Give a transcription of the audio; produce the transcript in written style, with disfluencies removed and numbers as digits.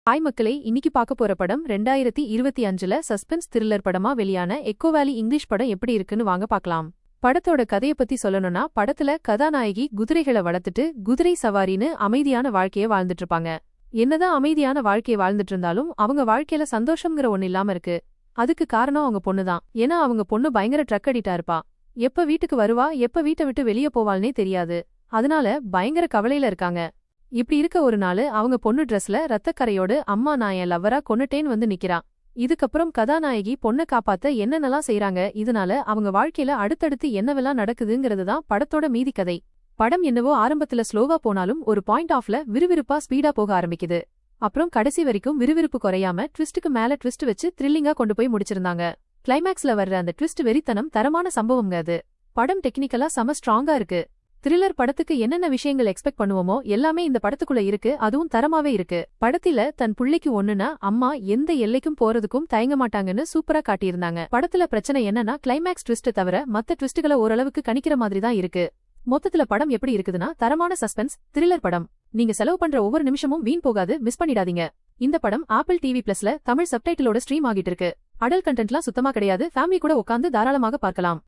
Hi மக்களே, இன்னைக்கு பார்க்க போற படம் 2025ல சஸ்பென்ஸ் த்ரில்லர் படமா வெளியான எக்கோ வேலி இங்கிலீஷ் படம் எப்படி இருக்குன்னு வாங்க பார்க்கலாம். படத்தோட கதைய பத்தி சொல்லணும்னா, படத்துல கதாநாயகி குதிரைகளை வளர்த்துட்டு குதிரை சவாரின்னு அமைதியான வாழ்க்கைய வாழ்ந்துட்டு இருப்பாங்க. என்னதான் அமைதியான வாழ்க்கைய வாழ்ந்துட்டு இருந்தாலும் அவங்க வாழ்க்கையில சந்தோஷம்ங்கிற ஒண்ணு இல்லாம இருக்கு. அதுக்கு காரணம் அவங்க பொண்ணுதான். ஏன்னா அவங்க பொண்ணு பயங்கர ட்ரக் அடிக்டா இருப்பா. எப்ப வீட்டுக்கு வருவா, எப்ப வீட்டை விட்டு வெளியே போவாள்னே தெரியாது. அதனால பயங்கர கவலையில இருக்காங்க. இப்படி இருக்க ஒரு நாள் அவங்க பொண்ணு ட்ரெஸ்ல ரத்தக்கரையோடு அம்மா நான் என் லவ்வரா கொன்னுட்டேன்னு வந்து நிக்கிறா. இதுக்கப்புறம் கதாநாயகி பொண்ணை காப்பாத்த என்னென்னலாம் செய்றாங்க, இதனால அவங்க வாழ்க்கையில அடுத்தடுத்து என்னவெல்லாம் நடக்குதுங்கிறதுதான் படத்தோட மீதி கதை. படம் என்னவோ ஆரம்பத்துல ஸ்லோவா போனாலும் ஒரு பாயிண்ட் ஆஃப்ல விறுவிறுப்பா ஸ்பீடா போக ஆரம்பிக்குது. அப்புறம் கடைசி வரைக்கும் விறுவிறுப்பு குறையாம ட்விஸ்டுக்கு மேல ட்விஸ்ட் வச்சு த்ரில்லிங்கா கொண்டு போய் முடிச்சிருந்தாங்க. கிளைமேக்ஸ்ல வர்ற அந்த ட்விஸ்ட் வெறித்தனம் தரமான சம்பவம்ங்க அது. படம் டெக்னிக்கலா செம ஸ்ட்ராங்கா இருக்கு. த்ரில்லர் படத்துக்கு என்னென்ன விஷயங்கள் எக்ஸ்பெக்ட் பண்ணுவோமோ எல்லாமே இந்த படத்துக்குள்ள இருக்கு. அதுவும் தரமாவே இருக்கு. படத்தில தன் புள்ளைக்கு ஒண்ணுனா அம்மா எந்த எல்லைக்கும் போறதுக்கும் தயங்க மாட்டாங்கன்னு சூப்பரா காட்டியிருந்தாங்க. படத்துல பிரச்சனை என்னன்னா, கிளைமேக்ஸ் ட்விஸ்ட் தவிர மத்த ட்விஸ்டுகளை ஓரளவுக்கு கணிக்கிற மாதிரி தான் இருக்கு. மொத்தத்துல படம் எப்படி இருக்குதுன்னா, தரமான சஸ்பென்ஸ் த்ரில்லர் படம். நீங்க செலவு பண்ற ஒவ்வொரு நிமிஷமும் வீண் போகாது, மிஸ் பண்ணிடாதீங்க. இந்த படம் ஆப்பிள் டிவி பிளஸ்ல தமிழ் சப்டைட்டிலோட ஸ்ட்ரீம் ஆகிட்டு இருக்கு. அடல்ட் கண்டென்ட்லாம் சுத்தமா கிடையாது. ஃபேமிலி கூட உட்கார்ந்து தாராளமாக பார்க்கலாம்.